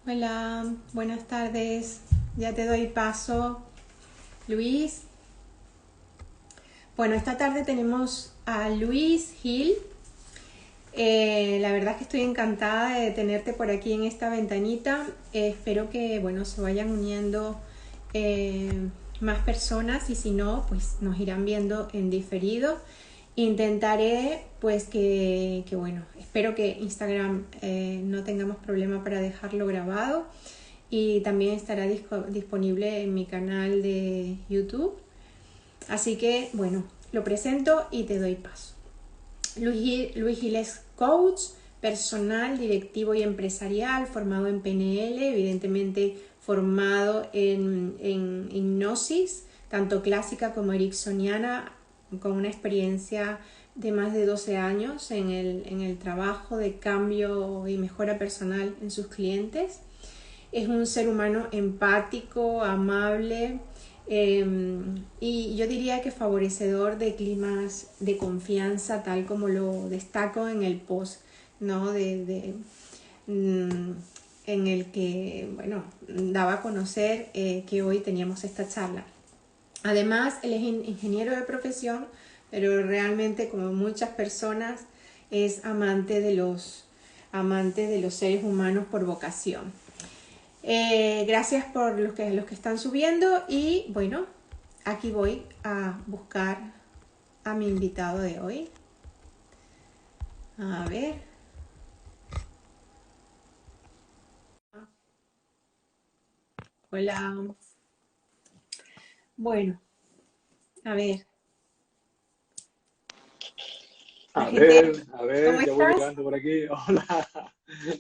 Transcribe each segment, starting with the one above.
Hola, buenas tardes. Ya te doy paso, Luis. Bueno, esta tarde tenemos a Luis Gil. La verdad es que estoy encantada de tenerte por aquí en esta ventanita. Espero que, bueno, se vayan uniendo eh, más personas y si no, pues nos irán viendo en diferido. Intentaré, pues bueno, espero que Instagram no tengamos problema para dejarlo grabado y también estará disponible en mi canal de YouTube. Así que, bueno, lo presento y te doy paso. Luis Gil es coach personal, directivo y empresarial, formado en PNL, evidentemente formado en hipnosis, tanto clásica como ericksoniana, con una experiencia de más de 12 años en el trabajo de cambio y mejora personal en sus clientes. Es un ser humano empático, amable, y yo diría que favorecedor de climas de confianza, tal como lo destaco en el post, ¿no? Mm, en el que, bueno, daba a conocer que hoy teníamos esta charla. Además, él es ingeniero de profesión, pero realmente, como muchas personas, es amante de los seres humanos por vocación. Gracias por los que están subiendo y bueno, aquí voy a buscar a mi invitado de hoy. A ver. Hola. Bueno, a ver. La gente, A ¿cómo ver, ya voy estás? llegando por aquí. Hola,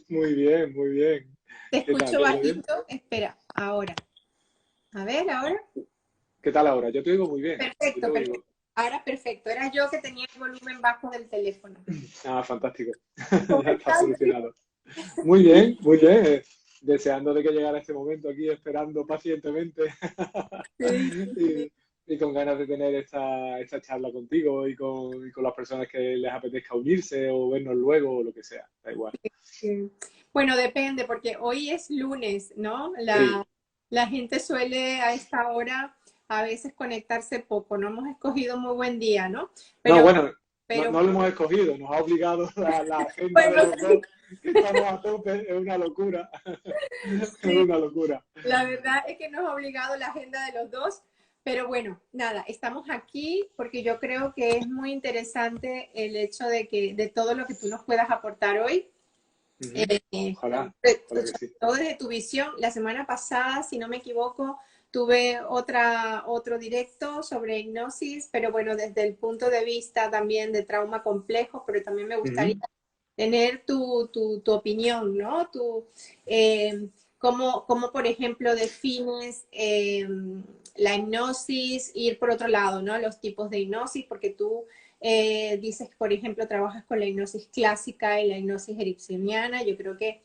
muy bien, muy bien. Te ¿Qué tal? escucho ¿Todo bien? bajito. Espera, ahora. A ver, ahora. ¿Qué tal ahora? Yo te oigo muy bien. Yo te Perfecto, perfecto. oigo. Ahora perfecto. Era yo que tenía el volumen bajo del teléfono. Ah, fantástico. ¿Cómo Ya está estás, Luis? solucionado. Muy bien, muy bien. Deseando de que llegara este momento aquí, esperando pacientemente Sí, sí, sí. y, y con ganas de tener esta charla contigo y con las personas que les apetezca unirse o vernos luego o lo que sea. Da igual. Sí. Bueno, depende, porque hoy es lunes, ¿no? Sí. La gente suele a esta hora a veces conectarse poco, no hemos escogido muy buen día, ¿no? No, Pero, bueno, pero no lo hemos escogido, nos ha obligado la agenda de bueno, los dos, que estamos a tope, es una locura, es sí, una locura. la verdad es que nos ha obligado la agenda de los dos, pero bueno, nada, estamos aquí porque yo creo que es muy interesante el hecho de que de todo lo que tú nos puedas aportar hoy. Ujú. Eh, Ojalá, ojalá que sí. todo desde tu visión. La semana pasada, si no me equivoco, tuve otro directo sobre hipnosis, pero bueno, desde el punto de vista también de trauma complejo, pero también me gustaría Ujú. tener tu opinión, ¿no? Cómo, por ejemplo, defines la hipnosis, ir por otro lado, ¿no? Los tipos de hipnosis, porque tú dices que, por ejemplo, trabajas con la hipnosis clásica y la hipnosis ericksoniana. Creo que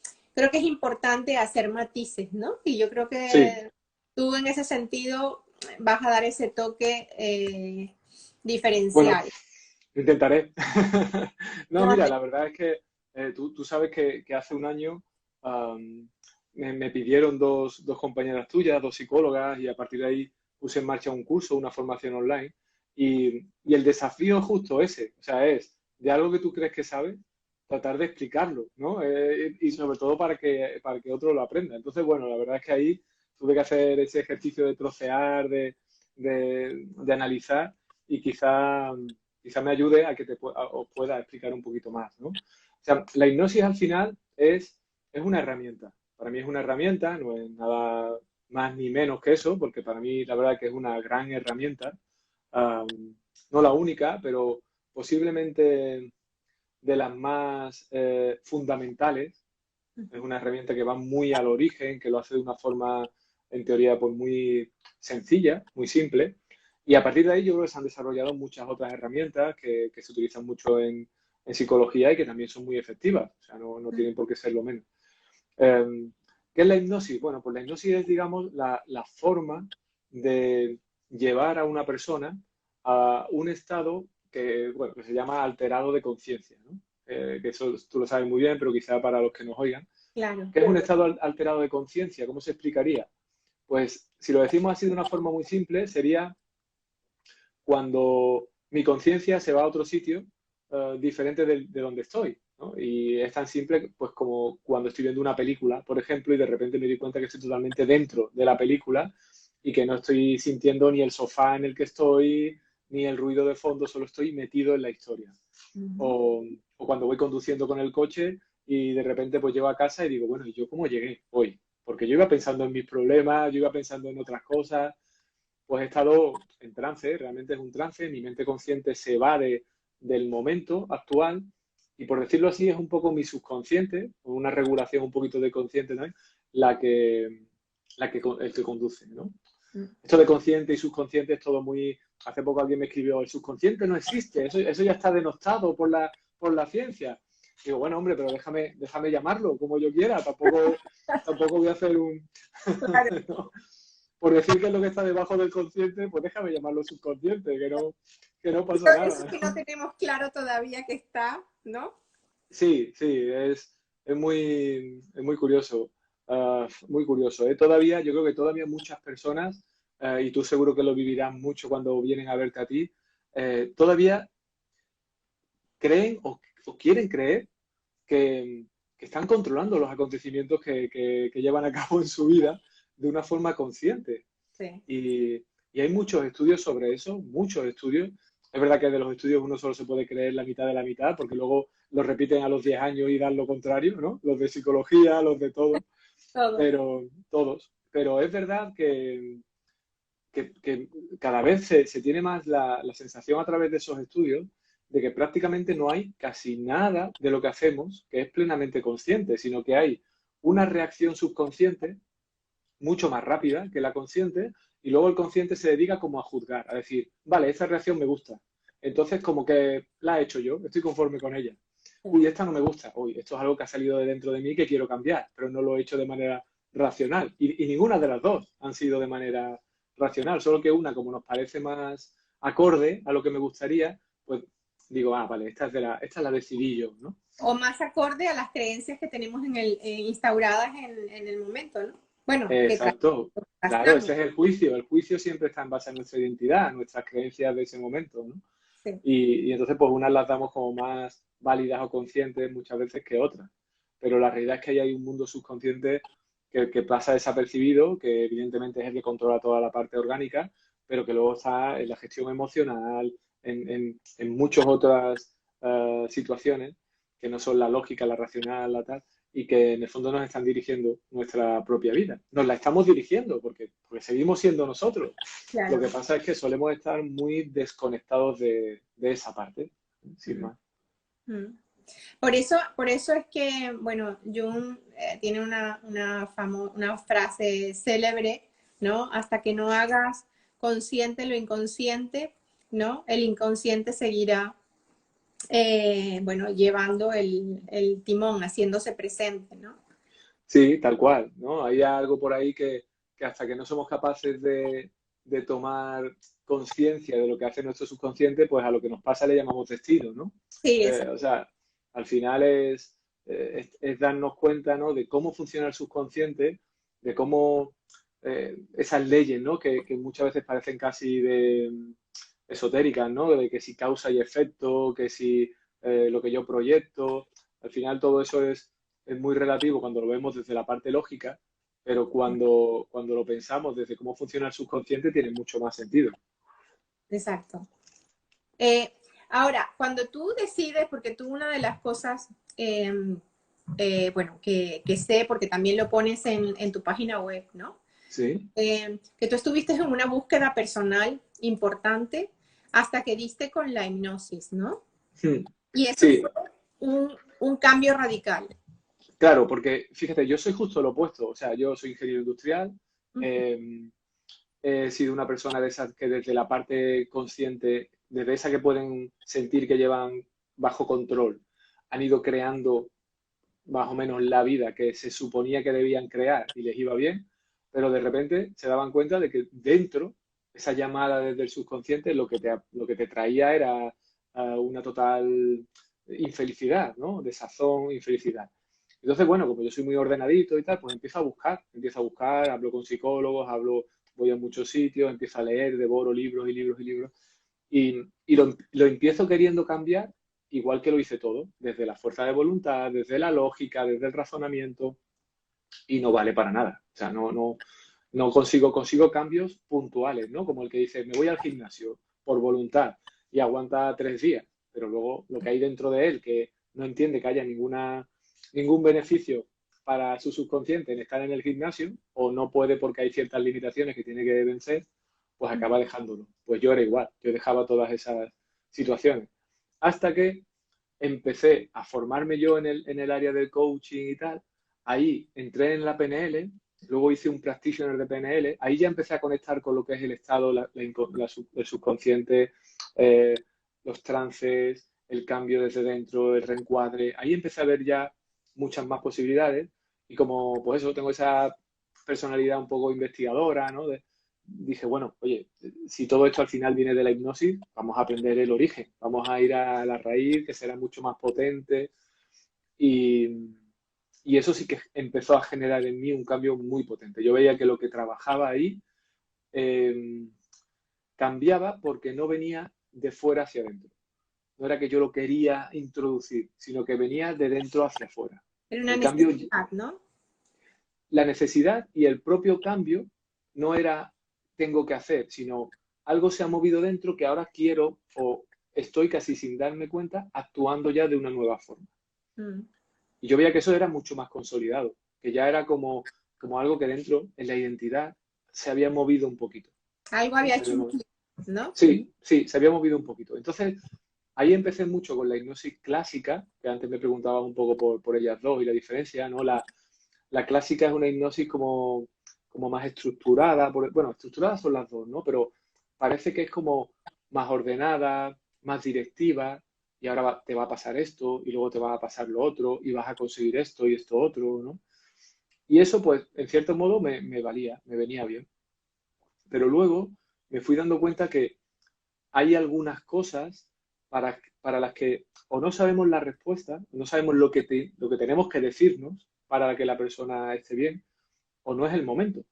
es importante hacer matices, ¿no? Y yo creo Sí, que tú en ese sentido vas a dar ese toque bueno, diferencial. intentaré. No, No, mira, la verdad es que tú sabes que hace un año me pidieron dos compañeras tuyas, dos psicólogas, y a partir de ahí puse en marcha un curso, una formación online. Y el desafío es justo ese, o sea, es de algo que tú crees que sabes, tratar de explicarlo, ¿no? Y sobre todo para que otro lo aprenda. Entonces, bueno, la verdad es que ahí tuve que hacer ese ejercicio de trocear, de analizar y quizá me ayude a que os pueda explicar un poquito más, ¿no? O sea, la hipnosis al final es una herramienta. Para mí es una herramienta, no es nada más ni menos que eso, porque para mí la verdad que es una gran herramienta. No la única, pero posiblemente de las más fundamentales. Es una herramienta que va muy al origen, que lo hace de una forma, en teoría, pues muy sencilla, muy simple. Y a partir de ahí yo creo que se han desarrollado muchas otras herramientas que se utilizan mucho en psicología y que también son muy efectivas. O sea, no tienen por qué ser lo menos. Eh, ¿Qué es la hipnosis? Bueno, pues la hipnosis es, digamos, la forma de llevar a una persona a un estado que, bueno, que se llama alterado de conciencia, ¿no? Que eso tú lo sabes muy bien, pero quizá para los que nos oigan. claro. ¿Qué es un estado alterado de conciencia? ¿Cómo se explicaría? Pues si lo decimos así de una forma muy simple, sería cuando mi conciencia se va a otro sitio diferente de donde estoy, ¿no? Y es tan simple pues como cuando estoy viendo una película, por ejemplo, y de repente me doy cuenta que estoy totalmente dentro de la película y que no estoy sintiendo ni el sofá en el que estoy, ni el ruido de fondo, solo estoy metido en la historia. Ujú. O cuando voy conduciendo con el coche y de repente pues llego a casa y digo, bueno, ¿y yo cómo llegué hoy? Porque yo iba pensando en mis problemas, yo iba pensando en otras cosas, pues he estado en trance, realmente es un trance, mi mente consciente se va del momento actual y por decirlo así es un poco mi subconsciente, con una regulación un poquito de consciente también, la que, el que conduce, ¿no? Mm. Esto de consciente y subconsciente es todo muy... Hace poco alguien me escribió, el subconsciente no existe, eso ya está denostado por la ciencia. Digo, bueno, hombre, pero déjame llamarlo como yo quiera, tampoco voy a hacer un... Claro. ¿no? Por decir que es lo que está debajo del consciente, pues déjame llamarlo subconsciente, que no pasa Eso nada, que no ¿no? tenemos claro todavía que está, ¿no? Sí, sí, es muy curioso, muy curioso. Todavía, yo creo que todavía muchas personas, y tú seguro que lo vivirás mucho cuando vienen a verte a ti, todavía creen o quieren creer que, que están controlando los acontecimientos que llevan a cabo en su vida de una forma consciente. Sí. Y, y hay muchos estudios sobre eso, muchos estudios. Es verdad que de los estudios uno solo se puede creer la mitad de la mitad, porque luego lo repiten a los 10 años y dan lo contrario, ¿no? Los de psicología, los de todo, Todo. pero todos. Pero es verdad que cada vez se tiene más la sensación a través de esos estudios de que prácticamente no hay casi nada de lo que hacemos que es plenamente consciente, sino que hay una reacción subconsciente mucho más rápida que la consciente y luego el consciente se dedica como a juzgar, a decir, vale, esta reacción me gusta. Entonces como que la he hecho yo, estoy conforme con ella. Sí. Uy, esta no me gusta. Uy, esto es algo que ha salido de dentro de mí que quiero cambiar, pero no lo he hecho de manera racional. Y ninguna de las dos han sido de manera racional, solo que una, como nos parece más acorde a lo que me gustaría, pues digo, ah, vale, esta la decidí yo, ¿no? O más acorde a las creencias que tenemos instauradas en el momento, ¿no? Bueno, que Exacto. Claro, arrastramos. ese es el juicio. El juicio siempre está en base a nuestra identidad, a nuestras creencias de ese momento, ¿no? Sí. Y entonces, pues unas las damos como más válidas o conscientes muchas veces que otras. Pero la realidad es que ahí hay un mundo subconsciente que pasa desapercibido, que evidentemente es el que controla toda la parte orgánica, pero que luego está en la gestión emocional, en muchas otras situaciones que no son la lógica, la racional, la tal, y que en el fondo nos están dirigiendo nuestra propia vida. Nos la estamos dirigiendo porque seguimos siendo nosotros. Lo Claro. que pasa es que solemos estar muy desconectados de esa parte, sin Mm, más. mm. Por eso es que, bueno, Jung tiene una frase célebre, ¿no? Hasta que no hagas consciente lo inconsciente, ¿no? El inconsciente seguirá, bueno, llevando el timón, haciéndose presente, ¿no? Sí, tal cual, ¿no? Hay algo por ahí que hasta que no somos capaces de tomar conciencia de lo que hace nuestro subconsciente, pues a lo que nos pasa le llamamos destino, ¿no? Sí, O sea, al final es darnos cuenta, ¿no? De cómo funciona el subconsciente, de cómo esas leyes, ¿no? Que muchas veces parecen casi esotéricas, ¿no? De que si causa y efecto, que si lo que yo proyecto, al final todo eso es muy relativo cuando lo vemos desde la parte lógica, pero cuando lo pensamos desde cómo funciona el subconsciente tiene mucho más sentido. exacto. Eh, Ahora, cuando tú decides, porque tú una de las cosas, bueno, que sé, porque también lo pones en tu página web, ¿no? Sí, Que tú estuviste en una búsqueda personal importante hasta que diste con la hipnosis, ¿no? Y eso fue sí, un cambio radical. claro, porque fíjate, yo soy justo lo opuesto, o sea, yo soy ingeniero industrial, Ujú. eh, he sido una persona de esas que desde la parte consciente, desde esa que pueden sentir que llevan bajo control, han ido creando más o menos la vida que se suponía que debían crear y les iba bien, pero de repente se daban cuenta de que dentro, esa llamada desde el subconsciente, lo que te traía era una total infelicidad, ¿no? Desazón, infelicidad. Entonces, bueno, como yo soy muy ordenadito y tal, pues empiezo a buscar, hablo con psicólogos, voy a muchos sitios, empiezo a leer, devoro libros y libros y libros, y lo empiezo queriendo cambiar, igual que lo hice todo, desde la fuerza de voluntad, desde la lógica, desde el razonamiento, y no vale para nada. O sea, no consigo cambios puntuales, ¿no? Como el que dice, me voy al gimnasio por voluntad y aguanta 3 días, pero luego lo que hay dentro de él, que no entiende que haya ningún beneficio para su subconsciente en estar en el gimnasio, o no puede porque hay ciertas limitaciones que tiene que vencer, pues acaba dejándolo. Pues yo era igual, yo dejaba todas esas situaciones. Hasta que empecé a formarme yo en el área del coaching y tal, ahí entré en la PNL, luego hice un practitioner de PNL, ahí ya empecé a conectar con lo que es el estado, el subconsciente, eh, los trances, el cambio desde dentro, el reencuadre, ahí empecé a ver ya muchas más posibilidades y como pues eso, tengo esa personalidad un poco investigadora, ¿no? Dije, bueno, oye, si todo esto al final viene de la hipnosis, vamos a aprender el origen, vamos a ir a la raíz, que será mucho más potente. Y, y eso sí que empezó a generar en mí un cambio muy potente. Yo veía que lo que trabajaba ahí eh, cambiaba porque no venía de fuera hacia adentro. No era que yo lo quería introducir, sino que venía de dentro hacia afuera. Era una El cambio, necesidad, ¿no? la necesidad y el propio cambio no era tengo que hacer, sino algo se ha movido dentro que ahora quiero o estoy casi sin darme cuenta actuando ya de una nueva forma. Mm. Y yo veía que eso era mucho más consolidado, que ya era como algo que dentro, en la identidad, se había movido un poquito. Algo ¿No? había hecho un clic, ¿no? Sí, sí, se había movido un poquito. Entonces, ahí empecé mucho con la hipnosis clásica, que antes me preguntaba un poco por ellas dos y la diferencia, ¿no? La clásica es una hipnosis como más estructurada, bueno, estructuradas son las dos, ¿no? Pero parece que es como más ordenada, más directiva, y ahora te va a pasar esto, y luego te va a pasar lo otro, y vas a conseguir esto y esto otro, ¿no? Y eso, pues, en cierto modo me valía, me venía bien. Pero luego me fui dando cuenta que hay algunas cosas para las que o no sabemos la respuesta, no sabemos lo que tenemos que decirnos para que la persona esté bien, o no es el momento.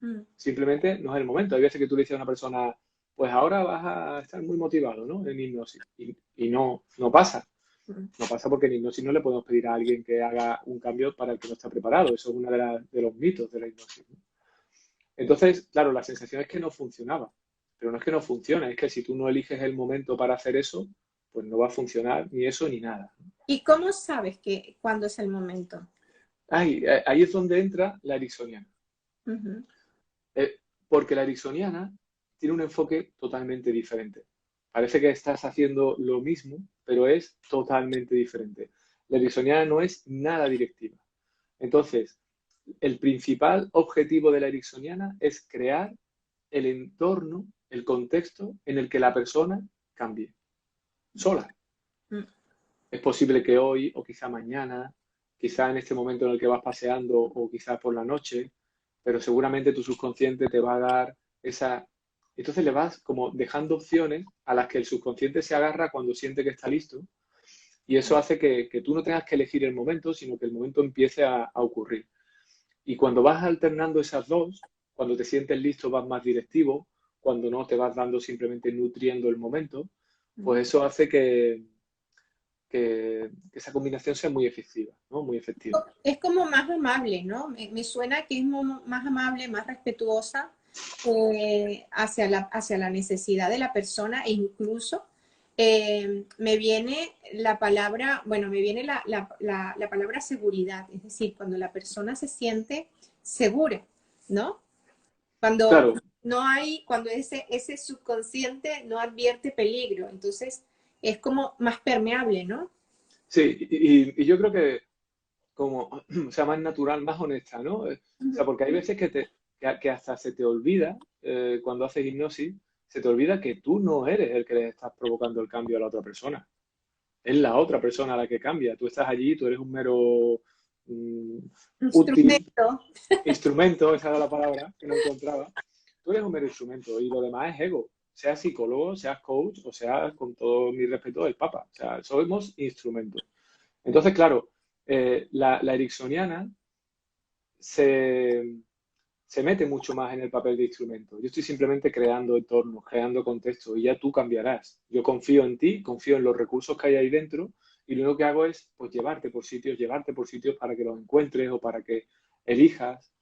Mm. Simplemente no es el momento. Hay veces que tú le dices a una persona, pues ahora vas a estar muy motivado, ¿no? En hipnosis. Y no pasa. Mm. No pasa porque en hipnosis no le podemos pedir a alguien que haga un cambio para el que no está preparado. Eso es uno de los mitos de la hipnosis, ¿no? Entonces, claro, la sensación es que no funcionaba. Pero no es que no funcione, es que si tú no eliges el momento para hacer eso, pues no va a funcionar ni eso ni nada. ¿Y cómo sabes que cuándo es el momento? Ahí es donde entra la ericksoniana. Ujú. Eh, Porque la ericksoniana tiene un enfoque totalmente diferente. Parece que estás haciendo lo mismo, pero es totalmente diferente. La ericksoniana no es nada directiva. Entonces, el principal objetivo de la ericksoniana es crear el entorno, el contexto en el que la persona cambie, sola. Mm. Es posible que hoy o quizá mañana, quizá en este momento en el que vas paseando o quizá por la noche, pero seguramente tu subconsciente te va a dar esa... Entonces le vas como dejando opciones a las que el subconsciente se agarra cuando siente que está listo y eso hace que tú no tengas que elegir el momento, sino que el momento empiece a ocurrir. Y cuando vas alternando esas dos, cuando te sientes listo vas más directivo, cuando no te vas dando simplemente nutriendo el momento, Mm. pues eso hace que esa combinación sea muy efectiva, ¿no? Muy efectiva. Es como más amable, ¿no? Me suena que es más amable, más respetuosa hacia la necesidad de la persona e incluso me viene la palabra, bueno, me viene la palabra seguridad, es decir, cuando la persona se siente segura, ¿no? Cuando Claro, no hay, cuando ese subconsciente no advierte peligro, entonces es como más permeable, ¿no? sí, y yo creo que como, o sea, más natural, más honesta, ¿no? O sea, porque hay veces que hasta se te olvida, cuando haces hipnosis, se te olvida que tú no eres el que le estás provocando el cambio a la otra persona. Es la otra persona la que cambia. Tú estás allí, tú eres un mero mm, útil, Instrumento. instrumento, esa era la palabra que no encontraba. Tú eres un mero instrumento y lo demás es ego. Seas psicólogo, seas coach o seas, con todo mi respeto, el papa. O sea, somos instrumentos. Entonces, claro, la ericksoniana se, se mete mucho más en el papel de instrumento. Yo estoy simplemente creando entornos, creando contextos y ya tú cambiarás. Yo confío en ti, confío en los recursos que hay ahí dentro y lo único que hago es pues llevarte por sitios para que los encuentres o para que elijas.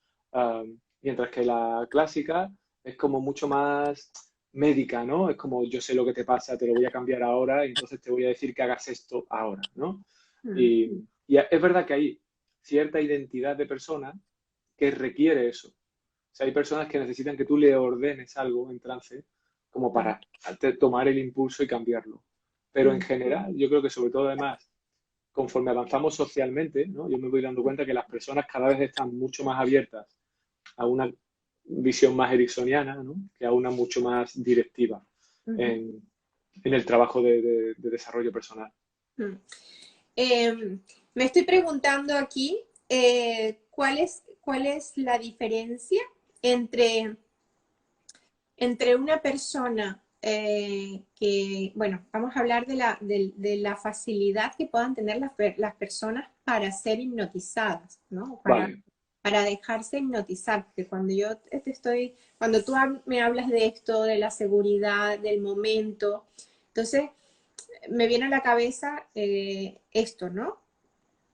Mientras que la clásica es como mucho más médica, ¿no? Es como yo sé lo que te pasa, te lo voy a cambiar ahora y entonces te voy a decir que hagas esto ahora, ¿no? Mm, Y es verdad que hay cierta identidad de persona que requiere eso. O sea, hay personas que necesitan que tú le ordenes algo en trance como mm, para tomar el impulso y cambiarlo. Pero en mm, general, yo creo que sobre todo además, conforme avanzamos socialmente, ¿no? Yo me voy dando cuenta que las personas cada vez están mucho más abiertas a una visión más ericksoniana, ¿no? Que a una mucho más directiva ujú, en, en el trabajo de desarrollo personal. mm. Em, Me estoy preguntando aquí cuál es la diferencia entre, entre una persona bueno, vamos a hablar de la facilidad que puedan tener las personas para ser hipnotizadas, ¿no? Vale, Para dejarse hipnotizar, porque cuando tú me hablas de esto, de la seguridad, del momento, entonces me viene a la cabeza esto, ¿no?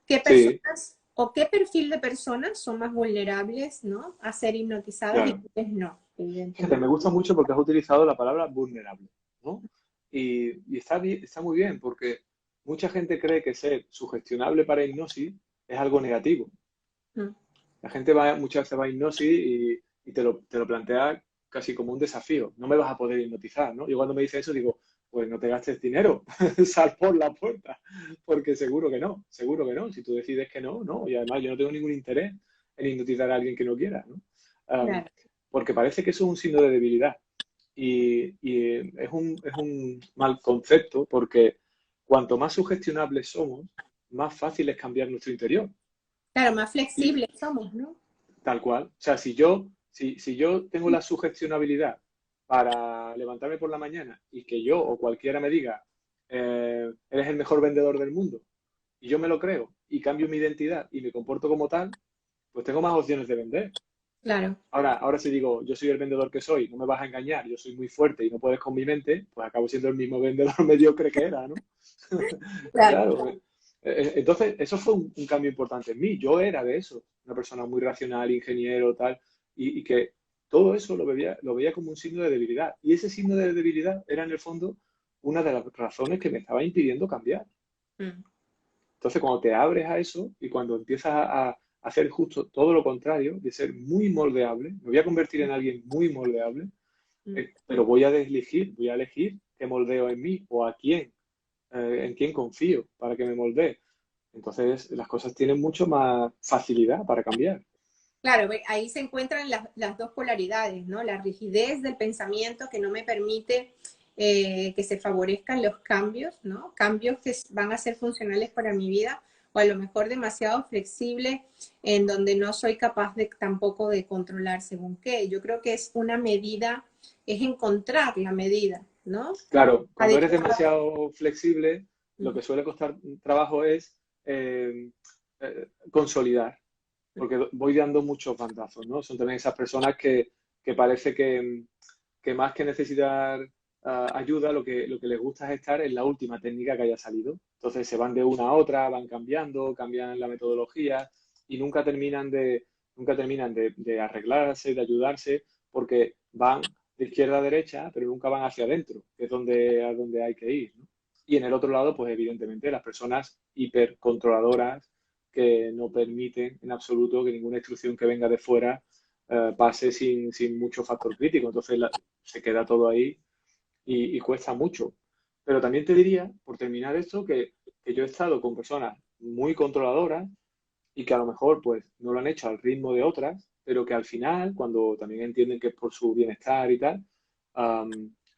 ¿Qué sí, personas o qué perfil de personas son más vulnerables, ¿no? A ser hipnotizadas y claro. cuáles no, Fíjate, evidentemente. me gusta mucho porque has utilizado la palabra vulnerable, ¿no? Y está está muy bien porque mucha gente cree que ser sugestionable para hipnosis es algo negativo. Mm, La gente muchas veces va a hipnosis y te lo plantea casi como un desafío. No me vas a poder hipnotizar, ¿no? Yo cuando me dice eso digo, pues no te gastes dinero, sal por la puerta, porque seguro que no. Si tú decides que no, no. Y además yo no tengo ningún interés en hipnotizar a alguien que no quiera, ¿no? Um, claro, Porque parece que eso es un signo de debilidad. Y es un mal concepto porque cuanto más sugestionables somos, más fácil es cambiar nuestro interior. claro, más Y, flexibles somos, ¿no? Tal cual. O sea, si yo tengo la sugestionabilidad para levantarme por la mañana y que yo o cualquiera me diga, eres el mejor vendedor del mundo, y yo me lo creo y cambio mi identidad y me comporto como tal, pues tengo más opciones de vender. Claro, Ahora si digo, yo soy el vendedor que soy, no me vas a engañar, yo soy muy fuerte y no puedes con mi mente, pues acabo siendo el mismo vendedor mediocre que era, ¿no? claro, Claro. Entonces, eso fue un cambio importante en mí. Yo era de eso, una persona muy racional, ingeniero, tal, y que todo eso lo veía como un signo de debilidad. Y ese signo de debilidad era, en el fondo, una de las razones que me estaba impidiendo cambiar. mm, Entonces, cuando te abres a eso y cuando empiezas a hacer justo todo lo contrario, de ser muy moldeable, me voy a convertir en alguien muy moldeable, mm. pero voy a elegir qué moldeo en mí o a quién, en quién confío para que me moldee. Entonces, las cosas tienen mucho más facilidad para cambiar. Claro, ahí se encuentran las dos polaridades, ¿no? La rigidez del pensamiento que no me permite que se favorezcan los cambios, ¿no? Cambios que van a ser funcionales para mi vida, o a lo mejor demasiado flexible, en donde no soy capaz de tampoco de controlar según qué. Yo creo que es una medida, es encontrar la medida, ¿no? Claro, cuando eres Adecuada. demasiado flexible, lo que suele costar trabajo es consolidar, porque voy dando muchos bandazos, ¿no? Son también esas personas que parece que más que necesitar ayuda, lo que les gusta es estar en la última técnica que haya salido. Entonces se van de una a otra, van cambiando, cambian la metodología y nunca terminan de arreglarse, de ayudarse, porque van de izquierda a derecha, pero nunca van hacia adentro, que es a donde hay que ir, ¿no? Y en el otro lado, pues evidentemente las personas hipercontroladoras que no permiten en absoluto que ninguna instrucción que venga de fuera pase sin mucho factor crítico. Entonces se queda todo ahí y cuesta mucho. Pero también te diría, por terminar esto, que yo he estado con personas muy controladoras y que a lo mejor pues no lo han hecho al ritmo de otras, pero que al final, cuando también entienden que es por su bienestar y tal,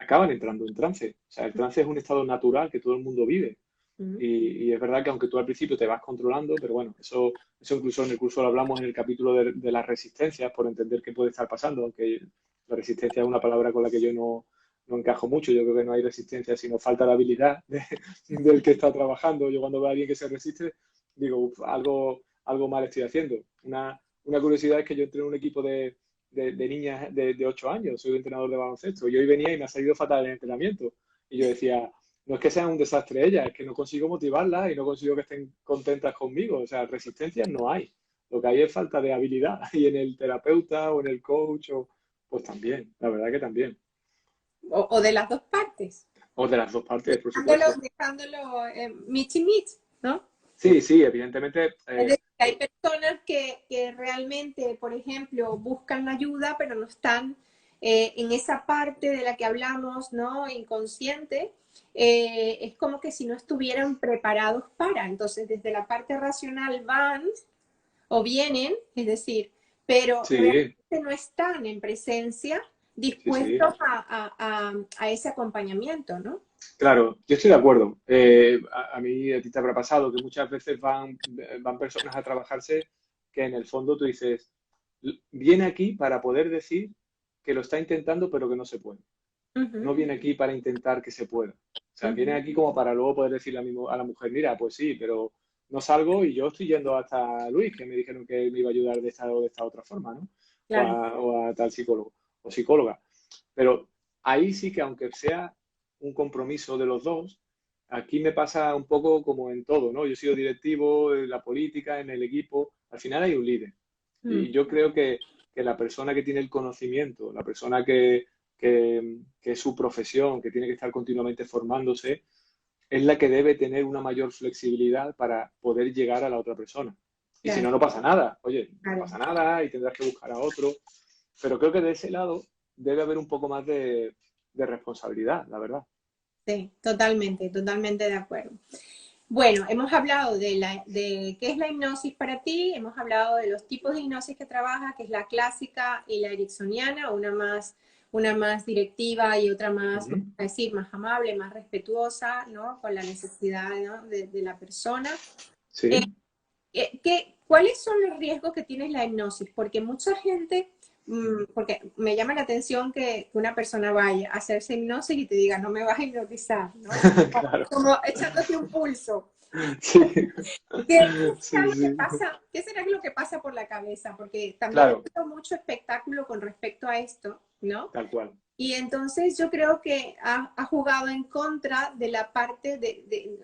acaban entrando en trance. O sea, el trance es un estado natural que todo el mundo vive. Mm, Y es verdad que aunque tú al principio te vas controlando, pero bueno, eso incluso en el curso lo hablamos en el capítulo de las resistencias, por entender qué puede estar pasando, aunque la resistencia es una palabra con la que yo no encajo mucho. Yo creo que no hay resistencia, sino falta de habilidad del que está trabajando. Yo cuando veo a alguien que se resiste, digo, "Uf, algo mal estoy haciendo". Una curiosidad es que yo entré en un equipo de niñas de 8 años, soy entrenador de baloncesto, y hoy venía y me ha salido fatal el entrenamiento. Y yo decía, no es que sean un desastre ellas, es que no consigo motivarlas y no consigo que estén contentas conmigo. O sea, resistencia no hay. Lo que hay es falta de habilidad. Y en el terapeuta o en el coach, pues también, la verdad que también. O de las dos partes. O de las dos partes, por Dejándolo, supuesto. dejándolo meet y meet, ¿no? Sí, sí, evidentemente. Es decir, hay personas que realmente, por ejemplo, buscan la ayuda, pero no están en esa parte de la que hablamos, ¿no? Inconsciente. Es como que si no estuvieran preparados para. Entonces, desde la parte racional van o vienen, es decir, pero Sí, realmente no están en presencia sí, sí. dispuestos a ese acompañamiento, ¿no? Claro, yo estoy de acuerdo. A mí, a ti te habrá pasado que muchas veces van personas a trabajarse que en el fondo tú dices, viene aquí para poder decir que lo está intentando pero que no se puede. Uh -huh, No viene aquí para intentar que se pueda. O uh sea, viene -huh. aquí como para luego poder decirle a la mujer, mira, pues sí, pero no salgo y yo estoy yendo hasta Luis, que me dijeron que me iba a ayudar de esta o de esta otra forma, ¿no? Claro. O a tal psicólogo o psicóloga. Pero ahí sí que aunque sea un compromiso de los dos, aquí me pasa un poco como en todo, ¿no? Yo he sido directivo en la política, en el equipo, al final hay un líder. Mm, Y yo creo que la persona que tiene el conocimiento, la persona que es su profesión, que tiene que estar continuamente formándose, es la que debe tener una mayor flexibilidad para poder llegar a la otra persona. Y si claro, no, no pasa nada. Oye, no claro. pasa nada y tendrás que buscar a otro. Pero creo que de ese lado debe haber un poco más de responsabilidad, la verdad. Sí, totalmente, totalmente de acuerdo. Bueno, hemos hablado de qué es la hipnosis para ti, hemos hablado de los tipos de hipnosis que trabaja, que es la clásica y la ericksoniana, una más directiva y otra más, vamos Ujú. a decir, más amable, más respetuosa, ¿no? Con la necesidad, ¿no? de la persona. Eh, Sí, ¿Cuáles son los riesgos que tiene la hipnosis? Porque mucha gente, porque me llama la atención que una persona vaya a hacerse hipnosis y te diga, no me vas a hipnotizar, ¿no? claro. Como echándote un pulso. Sí, ¿Qué será sí, lo que sí. pasa? ¿Qué será lo que pasa por la cabeza? Porque también he Claro, visto mucho espectáculo con respecto a esto, ¿no? tal cual. Y entonces yo creo que ha jugado en contra de la parte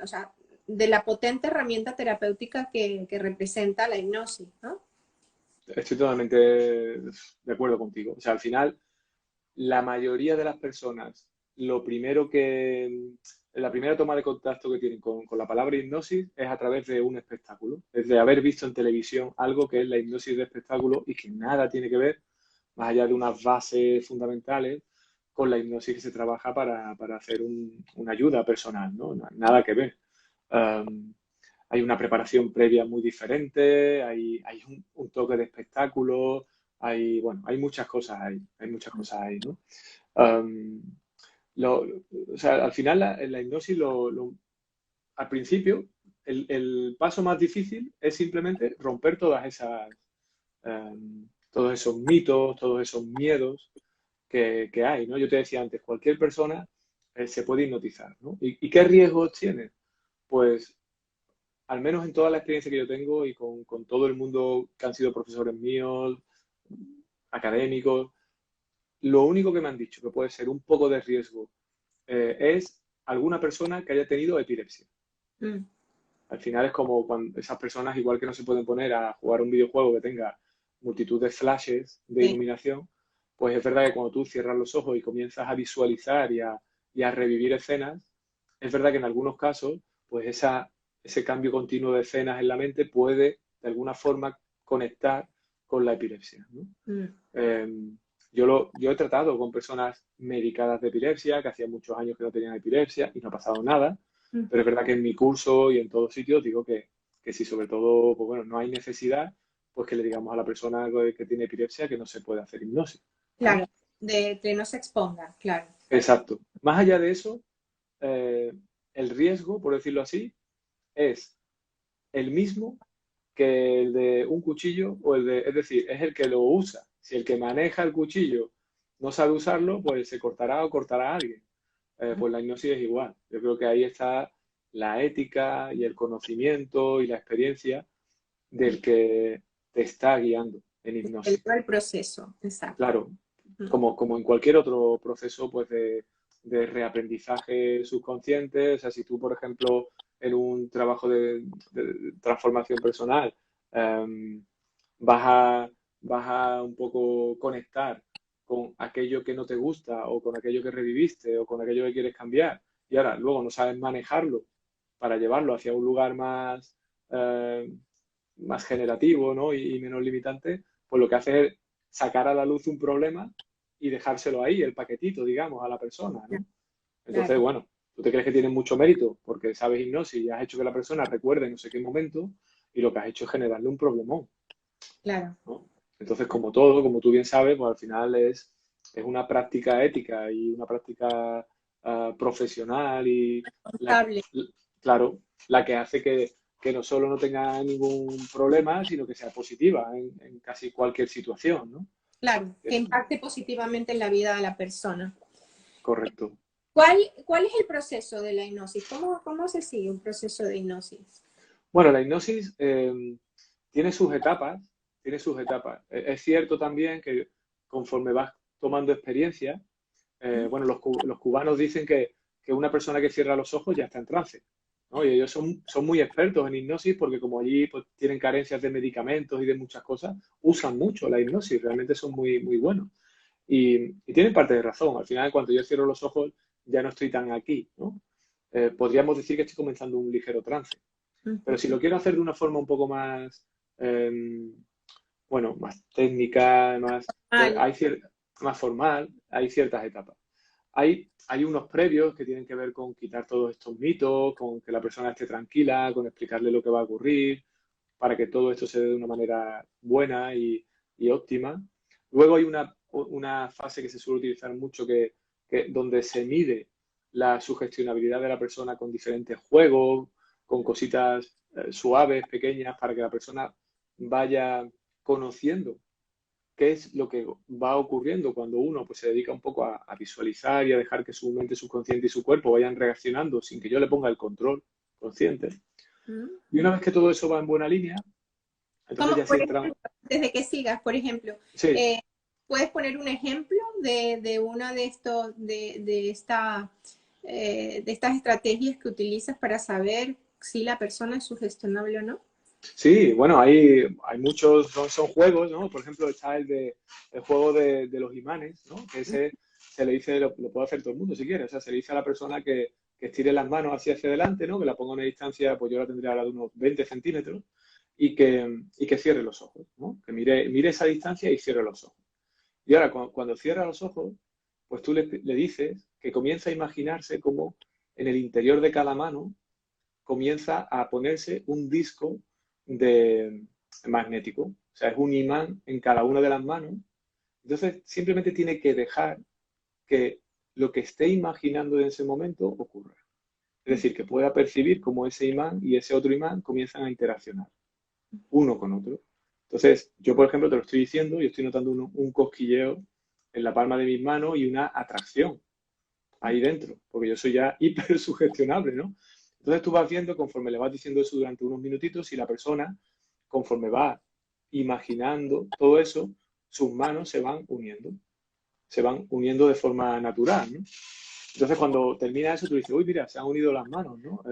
o sea, de la potente herramienta terapéutica que representa la hipnosis, ¿no? Estoy totalmente de acuerdo contigo. O sea, al final, la mayoría de las personas, la primera toma de contacto que tienen con la palabra hipnosis es a través de un espectáculo. Es de haber visto en televisión algo que es la hipnosis de espectáculo y que nada tiene que ver, más allá de unas bases fundamentales, con la hipnosis que se trabaja para hacer una ayuda personal, ¿no? Nada que ver. Um, Hay una preparación previa muy diferente, hay un toque de espectáculo, bueno, hay muchas cosas ahí, ¿no? Um, lo- o sea, al final la hipnosis, al principio, el paso más difícil es simplemente romper todos esos mitos, todos esos miedos que hay, ¿no? Yo te decía antes, cualquier persona se puede hipnotizar, ¿no? ¿Y qué riesgos tiene? Pues al menos en toda la experiencia que yo tengo y con todo el mundo que han sido profesores míos, académicos, lo único que me han dicho que puede ser un poco de riesgo es alguna persona que haya tenido epilepsia. Mm, Al final es como cuando esas personas, igual que no se pueden poner a jugar un videojuego que tenga multitud de flashes de sí, iluminación, pues es verdad que cuando tú cierras los ojos y comienzas a visualizar y a revivir escenas, es verdad que en algunos casos, pues ese cambio continuo de escenas en la mente puede de alguna forma conectar con la epilepsia, ¿no? mm, Eh, yo he tratado con personas medicadas de epilepsia, que hacía muchos años que no tenían epilepsia y no ha pasado nada, mm. pero es verdad que en mi curso y en todos sitios digo que si sobre todo, pues bueno, no hay necesidad, pues que le digamos a la persona que tiene epilepsia que no se puede hacer hipnosis, ¿vale? Claro, de que no se exponga, claro. Exacto. Más allá de eso, eh, el riesgo, por decirlo así, es el mismo que el de un cuchillo es decir, es el que lo usa. Si el que maneja el cuchillo no sabe usarlo, pues se cortará o cortará a alguien. Pues la hipnosis es igual. Yo creo que ahí está la ética y el conocimiento y la experiencia del que te está guiando en hipnosis. El proceso, exacto. Claro, Ujú. como en cualquier otro proceso pues de reaprendizaje subconsciente, o sea, si tú, por ejemplo, en un trabajo de transformación personal em, vas vas a un poco conectar con aquello que no te gusta o con aquello que reviviste o con aquello que quieres cambiar y ahora luego no sabes manejarlo para llevarlo hacia un lugar más, más generativo, ¿no? Y menos limitante, pues lo que hace es sacar a la luz un problema y dejárselo ahí, el paquetito, digamos, a la persona, ¿no? Entonces, Claro, bueno, tú te crees que tienes mucho mérito porque sabes hipnosis y has hecho que la persona recuerde no sé qué momento y lo que has hecho es generarle un problemón, claro. ¿no? Entonces, como todo, como tú bien sabes, pues al final es una práctica ética y una práctica profesional y, la, Responsable. claro, la que hace que no solo no tenga ningún problema, sino que sea positiva en casi cualquier situación, ¿no? Claro, que Es impacte positivamente en la vida de la persona. correcto. ¿Cuál es el proceso de la hipnosis? ¿Cómo se sigue un proceso de hipnosis? Bueno, la hipnosis tiene sus etapas, tiene sus etapas. Es cierto también que conforme vas tomando experiencia, ¿Mm? bueno, los cubanos dicen que una persona que cierra los ojos ya está en trance, ¿no? Y ellos son muy expertos en hipnosis porque como allí pues, tienen carencias de medicamentos y de muchas cosas, usan mucho la hipnosis, realmente son muy buenos. Y tienen parte de razón. Al final, cuando yo cierro los ojos, ya no estoy tan aquí, ¿no? Podríamos decir que estoy comenzando un ligero trance. Pero Ujú. si lo quiero hacer de una forma un poco más, eh, bueno, más técnica, más, pues Vale. más formal, hay ciertas etapas. Hay unos previos que tienen que ver con quitar todos estos mitos, con que la persona esté tranquila, con explicarle lo que va a ocurrir, para que todo esto se dé de una manera buena y óptima. Luego hay una fase que se suele utilizar mucho donde se mide la sugestionabilidad de la persona con diferentes juegos, con cositas suaves, pequeñas, para que la persona vaya conociendo qué es lo que va ocurriendo cuando uno pues, se dedica un poco a visualizar y a dejar que su mente subconsciente y su cuerpo vayan reaccionando sin que yo le ponga el control consciente. ¿Mm? Y una vez que todo eso va en buena línea, entonces Como ya sí por entramos. ejemplo, desde que sigas, por ejemplo, Sí, eh, ¿puedes poner un ejemplo de una de estos, de estas estrategias que utilizas para saber si la persona es sugestionable o no? sí, bueno, hay muchos, son juegos, ¿no? Por ejemplo, está el juego de los imanes, ¿no? Que ese se le dice, lo puede hacer todo el mundo si quiere, o sea, se le dice a la persona que estire las manos hacia adelante, ¿no? Que la ponga a una distancia, pues yo la tendría ahora de unos 20 centímetros y que cierre los ojos, ¿no? Que mire esa distancia y cierre los ojos. Y ahora, cuando cierra los ojos, pues tú le dices que comienza a imaginarse como en el interior de cada mano comienza a ponerse un disco de magnético. O sea, es un imán en cada una de las manos. Entonces, simplemente tiene que dejar que lo que esté imaginando en ese momento ocurra. Es decir, que pueda percibir cómo ese imán y ese otro imán comienzan a interaccionar uno con otro. Entonces, yo, por ejemplo, te lo estoy diciendo y estoy notando un cosquilleo en la palma de mis manos y una atracción ahí dentro, porque yo soy ya hiper sugestionable, ¿no? Entonces tú vas viendo conforme le vas diciendo eso durante unos minutitos y la persona, conforme va imaginando todo eso, sus manos se van uniendo de forma natural, ¿no? Entonces cuando termina eso tú dices, uy, mira, se han unido las manos, ¿no?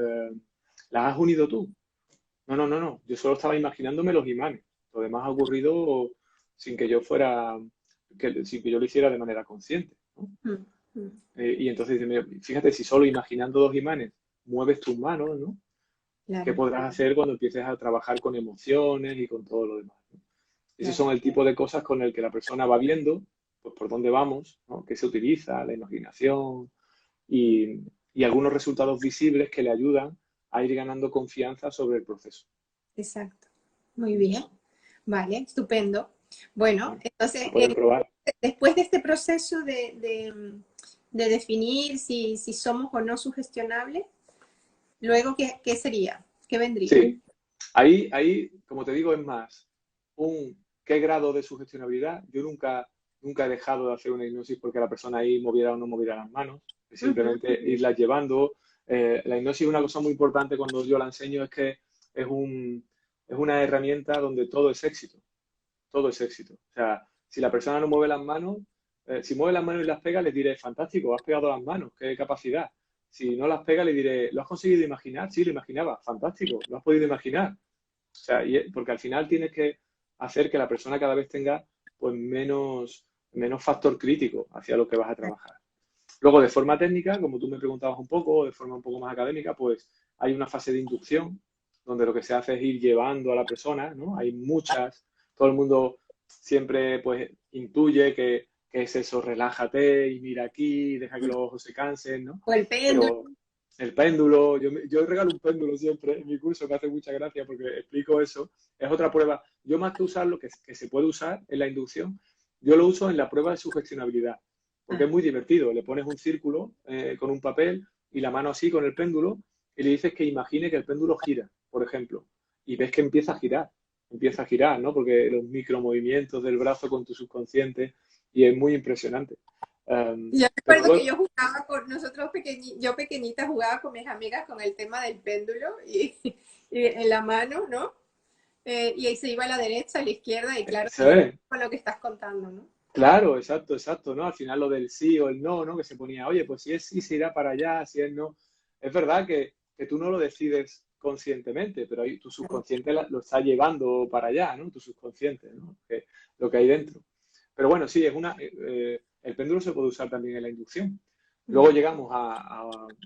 ¿Las has unido tú? No, yo solo estaba imaginándome los imanes. Lo demás ha ocurrido sin que yo fuera, sin que yo lo hiciera de manera consciente, ¿no? Mm, mm. Y entonces dice, mira, fíjate, si solo imaginando dos imanes mueves tus manos, ¿no? ¿Qué Claro, podrás hacer cuando empieces a trabajar con emociones y con todo lo demás, ¿no? Esos claro. son el tipo de cosas con el que la persona va viendo, pues por dónde vamos, ¿no? Qué se utiliza, la imaginación y, y algunos resultados visibles que le ayudan a ir ganando confianza sobre el proceso. Exacto. Muy bien. Vale, estupendo. Bueno, ¿No? entonces, Lo pueden probar. después de este proceso de definir si somos o no sugestionables, luego, ¿qué sería? ¿Qué vendría? Sí, ahí, como te digo, es más qué grado de sugestionabilidad. Yo nunca he dejado de hacer una hipnosis porque la persona ahí moviera o no moviera las manos, es Ujú. simplemente irlas llevando. La hipnosis es una cosa muy importante cuando yo la enseño, es que es es una herramienta donde todo es éxito, todo es éxito. O sea, si la persona no mueve las manos, si mueve las manos y las pega, les diré, fantástico, has pegado las manos, qué capacidad. Si no las pega, le diré, ¿lo has conseguido imaginar? Sí, lo imaginaba, fantástico, lo has podido imaginar. O sea, porque al final tienes que hacer que la persona cada vez tenga pues menos factor crítico hacia lo que vas a trabajar. Luego, de forma técnica, como tú me preguntabas un poco, de forma un poco más académica, pues hay una fase de inducción donde lo que se hace es ir llevando a la persona, ¿no? Hay muchas, todo el mundo siempre pues intuye que es eso, relájate y mira aquí, deja que los ojos se cansen, ¿no? O el péndulo. Pero el péndulo, yo regalo un péndulo siempre en mi curso, me hace mucha gracia porque explico eso. Es otra prueba. Yo más que usarlo, que se puede usar en la inducción, yo lo uso en la prueba de sugestionabilidad, porque Ah, es muy divertido. Le pones un círculo con un papel y la mano así con el péndulo y le dices que imagine que el péndulo gira, por ejemplo, y ves que empieza a girar, ¿no? Porque los micromovimientos del brazo con tu subconsciente y es muy impresionante. yo Pero recuerdo que luego, yo jugaba con nosotros yo pequeñita jugaba con mis amigas con el tema del péndulo y en la mano, ¿no? Y ahí se iba a la derecha, a la izquierda, y claro, se yo ve. con lo que estás contando, ¿no? Claro, exacto, exacto, ¿no? Al final lo del sí o el no, ¿no? Que se ponía, oye, pues si es sí se irá para allá, si es no. Es verdad que tú no lo decides conscientemente, pero ahí tu subconsciente lo está llevando para allá, ¿no? Tu subconsciente, ¿no? Lo que hay dentro. Pero bueno, sí, el péndulo se puede usar también en la inducción. Luego llegamos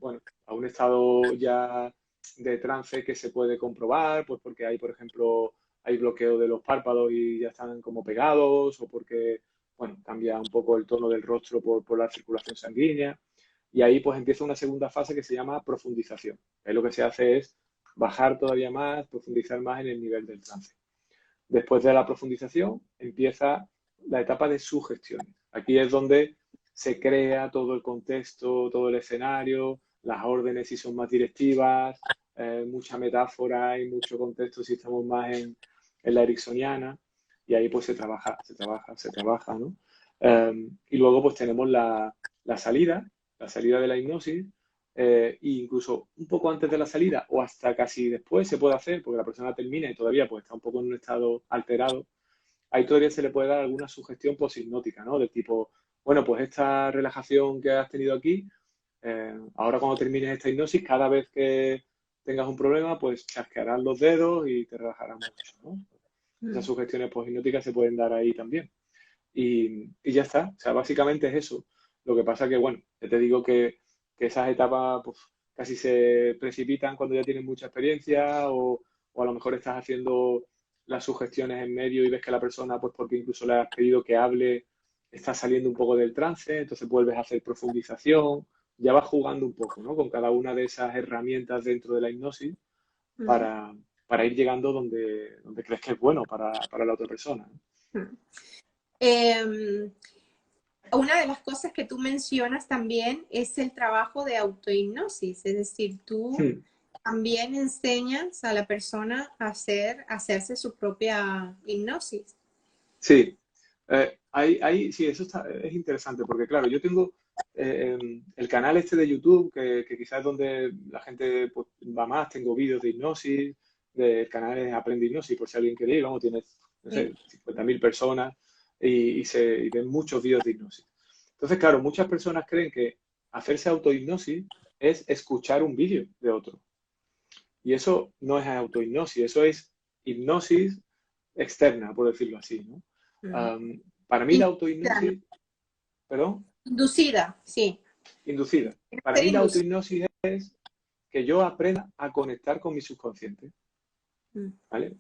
bueno, a un estado ya de trance que se puede comprobar, pues porque hay, por ejemplo, hay bloqueo de los párpados y ya están como pegados, o porque, bueno, cambia un poco el tono del rostro por la circulación sanguínea. Y ahí pues empieza una segunda fase que se llama profundización. Ahí lo que se hace es bajar todavía más, profundizar más en el nivel del trance. Después de la profundización empieza la etapa de sugestiones. Aquí es donde se crea todo el contexto, todo el escenario, las órdenes si son más directivas, mucha metáfora y mucho contexto si estamos más en la ericksoniana, y ahí pues se trabaja, ¿no? Y luego pues tenemos la salida de la hipnosis, e incluso un poco antes de la salida o hasta casi después se puede hacer, porque la persona termina y todavía pues está un poco en un estado alterado, ahí todavía se le puede dar alguna sugestión poshipnótica, ¿no? Del tipo, bueno, pues esta relajación que has tenido aquí, ahora cuando termines esta hipnosis, cada vez que tengas un problema, pues chasquearás los dedos y te relajarás mucho, ¿no? Esas Mm. sugestiones poshipnóticas se pueden dar ahí también. Y ya está, o sea, básicamente es eso. Lo que pasa que, bueno, ya te digo que esas etapas pues, casi se precipitan cuando ya tienes mucha experiencia o a lo mejor estás haciendo las sugestiones en medio y ves que la persona, pues porque incluso le has pedido que hable, está saliendo un poco del trance, entonces vuelves a hacer profundización, ya vas jugando un poco, ¿no? Con cada una de esas herramientas dentro de la hipnosis Mm. para, para ir llegando donde crees que es bueno para la otra persona, ¿no? Mm. Em, una de las cosas que tú mencionas también es el trabajo de autohipnosis, es decir, tú Hmm. también enseñas a la persona a hacerse su propia hipnosis. Sí, sí, es interesante porque, claro, yo tengo el canal este de YouTube, que quizás es donde la gente pues, va más, tengo vídeos de hipnosis, del canal es Aprende Hipnosis, por si alguien quiere ir, vamos, tiene, no ¿Sí? sé, 50.000 personas y ven muchos vídeos de hipnosis. Entonces, claro, muchas personas creen que hacerse autohipnosis es escuchar un vídeo de otro. Y eso no es autohipnosis, eso es hipnosis externa, por decirlo así, ¿no? Mm. Um, para mí la Inducida, ¿no? autohipnosis, perdón, Inducida, sí. inducida. Tiene que Para ser mí la inducida. autohipnosis es que yo aprenda a conectar con mi subconsciente, Mm. ¿vale?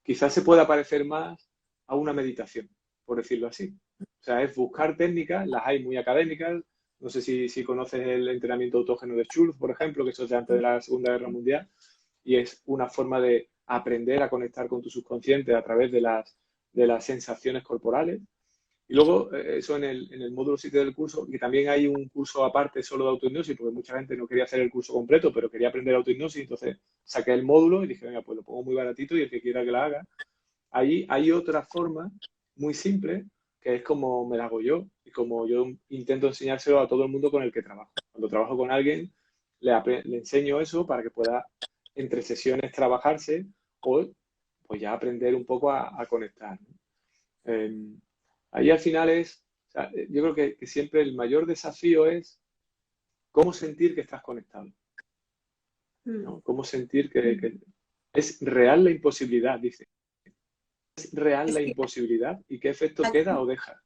Quizás se pueda parecer más a una meditación, por decirlo así. O sea, es buscar técnicas, las hay muy académicas. No sé si conoces el entrenamiento autógeno de Schultz, por ejemplo, que eso es de antes de la Segunda Guerra Mundial, y es una forma de aprender a conectar con tu subconsciente a través de las sensaciones corporales. Y luego, eso en el módulo 7 del curso, y también hay un curso aparte solo de autohipnosis, porque mucha gente no quería hacer el curso completo, pero quería aprender autohipnosis, entonces saqué el módulo y dije, venga, pues lo pongo muy baratito y el que quiera que la haga. Ahí hay otra forma muy simple, que es como me la hago yo y como yo intento enseñárselo a todo el mundo con el que trabajo. Cuando trabajo con alguien, le enseño eso para que pueda entre sesiones trabajarse o pues ya aprender un poco a conectar, ¿no? Ahí al final o sea, yo creo que siempre el mayor desafío es cómo sentir que estás conectado, ¿no? Cómo sentir que es real la imposibilidad, dice. Es real Es la que, imposibilidad y qué efecto queda o deja.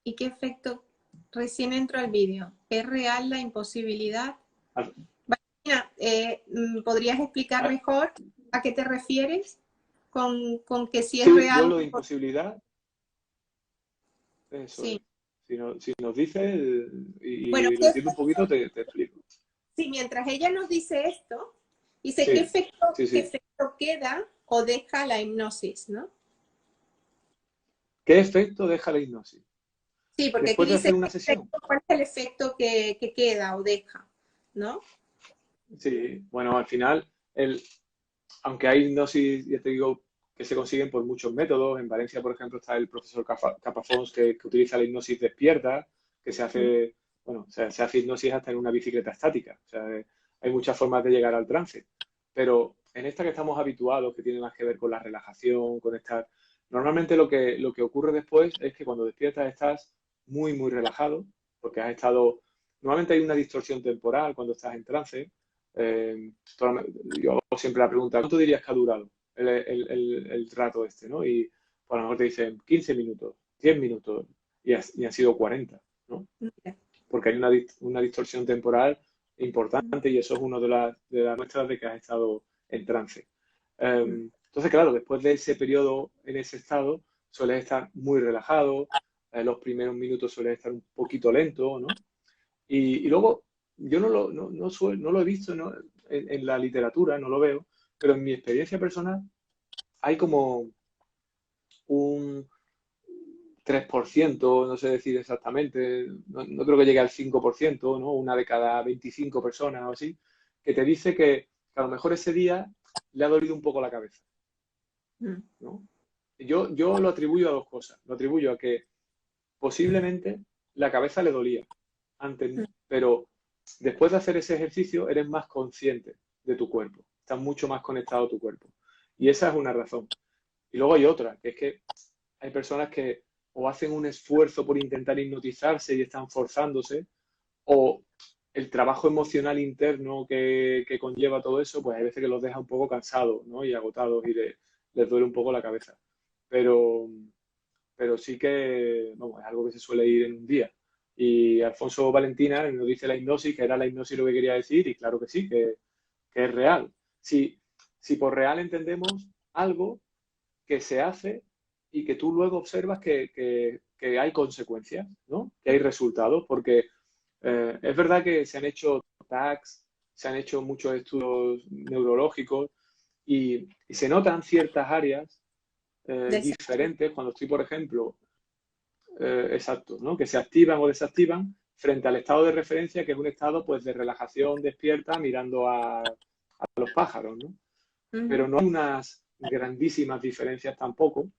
¿y qué efecto? Recién entró al vídeo. ¿Es real la imposibilidad? Al- Valentina, ¿podrías explicar al- mejor a qué te refieres con que si es sí, yo real? lo de imposibilidad, eso es. Sí. Si nos dice Bueno, y lo entiendo un poquito, te explico. sí, mientras ella nos dice esto, dice Sí, sí, qué sí. efecto queda o deja la hipnosis, ¿no? ¿Qué efecto deja la hipnosis? Sí, porque aquí Después de hacer dice una sesión. cuál es el efecto que queda o deja, ¿no? Sí, bueno, al final, aunque hay hipnosis, ya te digo, que se consiguen por muchos métodos. En Valencia, por ejemplo, está el profesor Capafons que utiliza la hipnosis despierta, que se Mm, hace, bueno, se hace hipnosis hasta en una bicicleta estática. O sea, hay muchas formas de llegar al trance. Pero en esta que estamos habituados, que tiene más que ver con la relajación, con estar... Normalmente lo que ocurre después es que cuando despiertas estás muy, muy relajado, porque has estado... Normalmente hay una distorsión temporal cuando estás en trance. Yo hago siempre la pregunta, ¿cuánto dirías que ha durado el rato este, ¿no? Y pues, a lo mejor te dicen 15 minutos, 10 minutos, y han sido 40, ¿no? mira, Porque hay una distorsión temporal importante y eso es una de las muestras de que has estado en trance. mm, Entonces, claro, después de ese periodo en ese estado, sueles estar muy relajado, los primeros minutos sueles estar un poquito lento, ¿no? Y luego, yo no lo he visto, ¿no? En la literatura, no lo veo, pero en mi experiencia personal hay como un 3%, no sé decir exactamente, no creo que llegue al 5%, ¿no? Una de cada 25 personas o así, que te dice que a lo mejor ese día le ha dolido un poco la cabeza, mm, ¿no? Yo lo atribuyo a dos cosas. Lo atribuyo a que posiblemente la cabeza le dolía antes, mm, pero después de hacer ese ejercicio eres más consciente de tu cuerpo, estás mucho más conectado a tu cuerpo. Y esa es una razón. Y luego hay otra, que es que hay personas que o hacen un esfuerzo por intentar hipnotizarse y están forzándose, o el trabajo emocional interno que conlleva todo eso, pues hay veces que los deja un poco cansados, ¿no? Y agotados y les duele un poco la cabeza. Pero, pero sí que, vamos, es algo que se suele ir en un día. Y Alfonso Valentina nos dice la hipnosis, que era la hipnosis lo que quería decir, y claro que sí, que es real. Si por real entendemos algo que se hace y que tú luego observas que hay consecuencias, ¿no? Que hay resultados, porque es verdad que se han hecho tags, se han hecho muchos estudios neurológicos y se notan ciertas áreas diferentes cuando estoy, por ejemplo, exacto, ¿no? Que se activan o desactivan frente al estado de referencia, que es un estado pues de relajación despierta mirando a los pájaros, ¿no? Pero ujú. no hay unas grandísimas diferencias tampoco,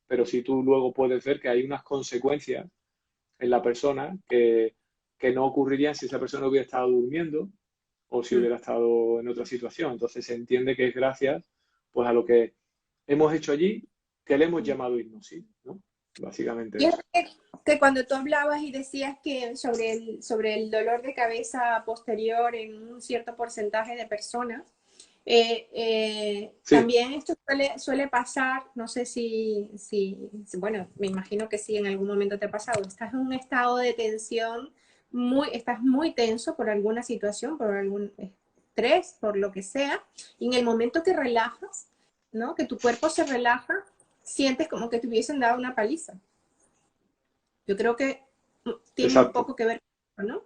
pero sí tú luego puedes ver que hay unas consecuencias en la persona que no ocurrirían si esa persona hubiera estado durmiendo o si Mm. hubiera estado en otra situación. Entonces se entiende que es gracias pues a lo que hemos hecho allí, que le hemos Mm. llamado hipnosis, ¿no? Básicamente Y es eso. que cuando tú hablabas y decías que sobre el dolor de cabeza posterior en un cierto porcentaje de personas, Sí, también esto suele pasar, no sé bueno, me imagino que sí, en algún momento te ha pasado, estás en un estado de tensión, estás muy tenso por alguna situación, por algún estrés, por lo que sea, y en el momento que relajas, ¿no? Que tu cuerpo se relaja, sientes como que te hubiesen dado una paliza. Yo creo que tiene un exacto. poco que ver con eso, ¿no?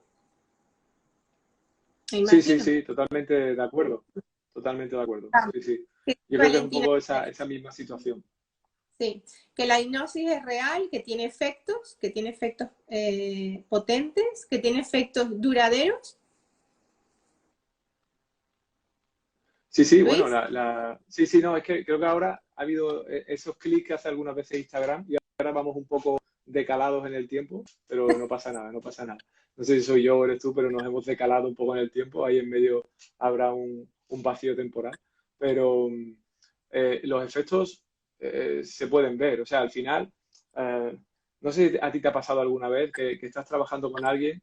Me Sí, sí, imagino. sí, totalmente de acuerdo. Totalmente de acuerdo. Ah, Sí, sí. que Yo creo que es un Valentina, poco esa misma situación. sí, que la hipnosis es real, que tiene efectos potentes, que tiene efectos duraderos. Sí, sí, bueno, Luis, sí, sí, no, es que creo que ahora ha habido esos clics que hace algunas veces Instagram y ahora vamos un poco decalados en el tiempo, pero no pasa nada, no pasa nada. no sé si soy yo o eres tú, pero nos hemos decalado un poco en el tiempo, ahí en medio habrá un vacío temporal, pero los efectos se pueden ver, o sea, al final, eh, no sé si a ti te ha pasado alguna vez que estás trabajando con alguien,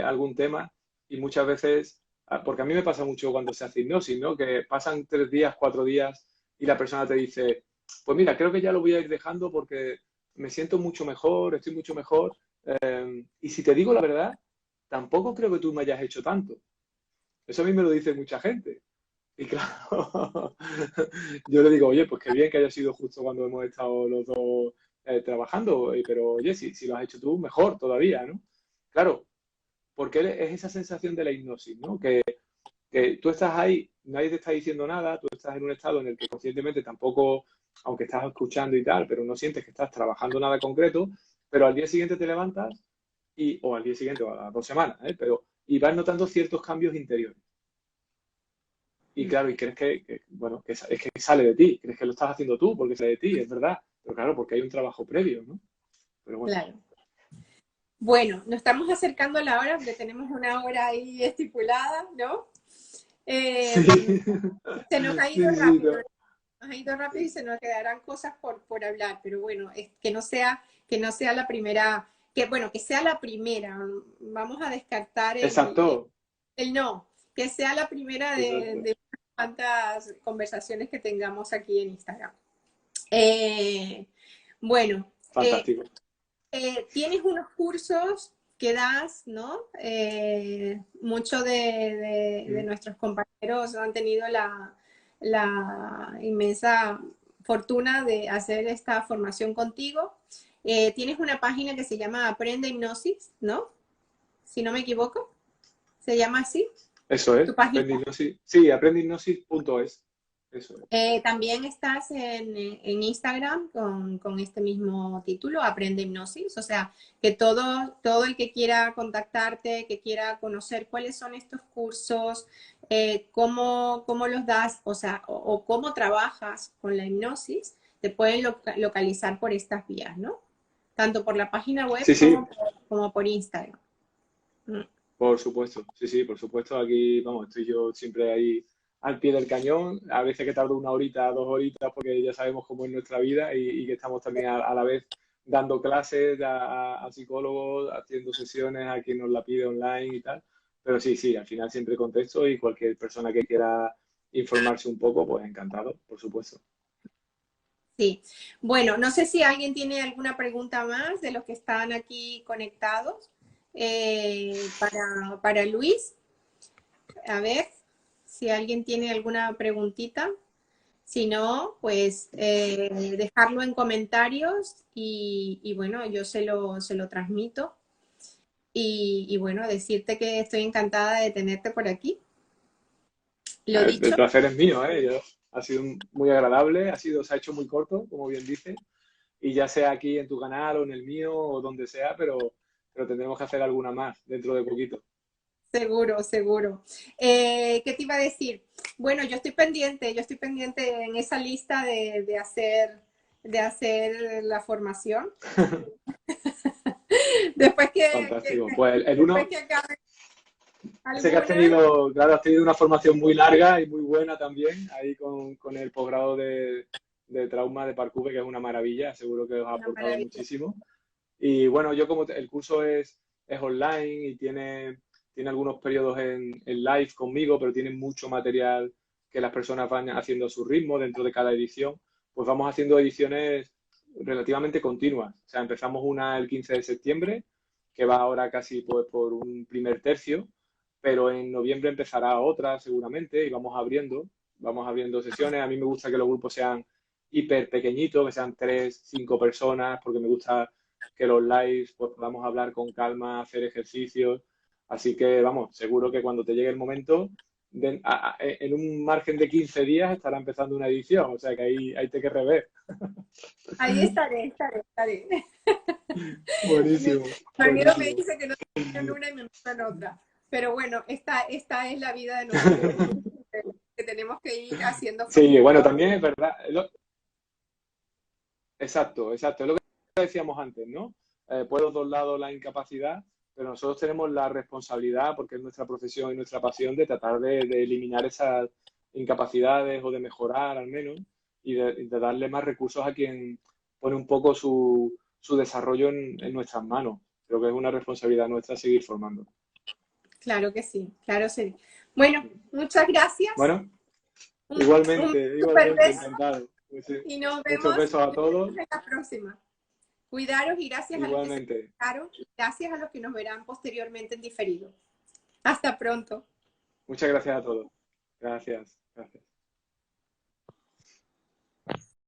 algún tema, y muchas veces, porque a mí me pasa mucho cuando se hace hipnosis, ¿no? Que pasan 3 días, 4 días y la persona te dice, pues mira, creo que ya lo voy a ir dejando porque me siento mucho mejor, estoy mucho mejor. Y si te digo la verdad, tampoco creo que tú me hayas hecho tanto. Eso a mí me lo dice mucha gente. Y claro, yo le digo, oye, pues qué bien que haya sido justo cuando hemos estado los dos trabajando, pero oye, si lo has hecho tú, mejor todavía, ¿no? Claro, porque es esa sensación de la hipnosis, ¿no? Que tú estás ahí, nadie te está diciendo nada, tú estás en un estado en el que conscientemente tampoco, aunque estás escuchando y tal, pero no sientes que estás trabajando nada concreto, pero al día siguiente te levantas o al día siguiente o a las 2 semanas, y vas notando ciertos cambios interiores. Y claro, y crees bueno, es que sale de ti, crees que lo estás haciendo tú porque sale de ti, es verdad, pero claro, porque hay un trabajo previo, ¿no? Pero bueno. Claro. Bueno, nos estamos acercando a la hora, porque tenemos una hora ahí estipulada, ¿no? Sí, Se nos ha ido sí, sí, rápido, nos ha ido rápido y se nos quedarán cosas por hablar, pero bueno, es que no sea la primera, que bueno, que sea la primera. Vamos a descartar exacto, el no, que sea la primera exacto, de cuantas conversaciones que tengamos aquí en Instagram. Bueno, fantástico. tienes unos cursos que das, ¿no? Muchos de Mm. nuestros compañeros han tenido la inmensa fortuna de hacer esta formación contigo. Tienes una página que se llama Aprende Hipnosis, ¿no? Si no me equivoco, se llama así, Eso tu es, página. aprendihipnosis, sí, aprendihipnosis.es, eso es. También estás en Instagram con este mismo título, Aprende Hipnosis. O sea, que todo el que quiera contactarte, que quiera conocer cuáles son estos cursos, cómo los das, o sea, o cómo trabajas con la hipnosis, te pueden localizar por estas vías, ¿no? Tanto por la página web Sí, sí, como por Instagram. Mm. por supuesto, sí, sí, por supuesto. Aquí, vamos, estoy yo siempre ahí al pie del cañón. A veces que tardo 1 horita, 2 horitas, porque ya sabemos cómo es nuestra vida y que estamos también a la vez dando clases a psicólogos, haciendo sesiones a quien nos la pide online y tal. Pero sí, sí, al final siempre contesto y cualquier persona que quiera informarse un poco, pues encantado, por supuesto. Sí. Bueno, no sé si alguien tiene alguna pregunta más de los que están aquí conectados para Luis. A ver si alguien tiene alguna preguntita. Si no, pues dejarlo en comentarios y bueno, yo se lo transmito. Y bueno, decirte que estoy encantada de tenerte por aquí. Lo El dicho, placer es mío, ¿eh? Ha sido muy agradable, se ha hecho muy corto, como bien dices, y ya sea aquí en tu canal o en el mío o donde sea, pero tendremos que hacer alguna más dentro de poquito. seguro, seguro. ¿Qué te iba a decir? Bueno, yo estoy pendiente en esa lista de hacer la formación. Después Fantástico. Pues el después uno, que acabe sé que alguna, claro, has tenido una formación muy larga y muy buena también, ahí con el posgrado de trauma de Parkour, que es una maravilla, seguro que os ha una aportado maravilla. muchísimo. Y bueno, yo como el curso es online y tiene algunos periodos en live conmigo, pero tiene mucho material que las personas van haciendo a su ritmo dentro de cada edición, pues vamos haciendo ediciones relativamente continuas. O sea, empezamos una el 15 de septiembre, que va ahora casi pues, por un primer tercio, pero en noviembre empezará otra seguramente y vamos abriendo sesiones. A mí me gusta que los grupos sean hiper pequeñitos, que sean 3, 5 personas, porque me gusta que los lives pues podamos hablar con calma, hacer ejercicios. Así que vamos, seguro que cuando te llegue el momento, en un margen de 15 días estará empezando una edición, o sea que ahí te querré ver. Ahí estaré. Mi Buenísimo, marido me buenísimo. dice que no en una y me meto en otra. Pero bueno, esta es la vida de nosotros, que tenemos que ir haciendo Sí, bueno, formación. también es verdad. Exacto, exacto. Es lo que decíamos antes, ¿no? Por los dos lados la incapacidad, pero nosotros tenemos la responsabilidad, porque es nuestra profesión y nuestra pasión, de tratar de eliminar esas incapacidades o de mejorar al menos y de darle más recursos a quien pone un poco su desarrollo en nuestras manos. Creo que es una responsabilidad nuestra seguir formando. Claro que sí, claro sí. Bueno, muchas gracias. Bueno, Un super igualmente, beso encantado. y nos Muchos vemos besos a todos. en la próxima. Cuidaros y gracias a los que se Igualmente. conectaron y gracias a los que nos verán posteriormente en diferido. Hasta pronto. Muchas gracias a todos. Gracias. Gracias.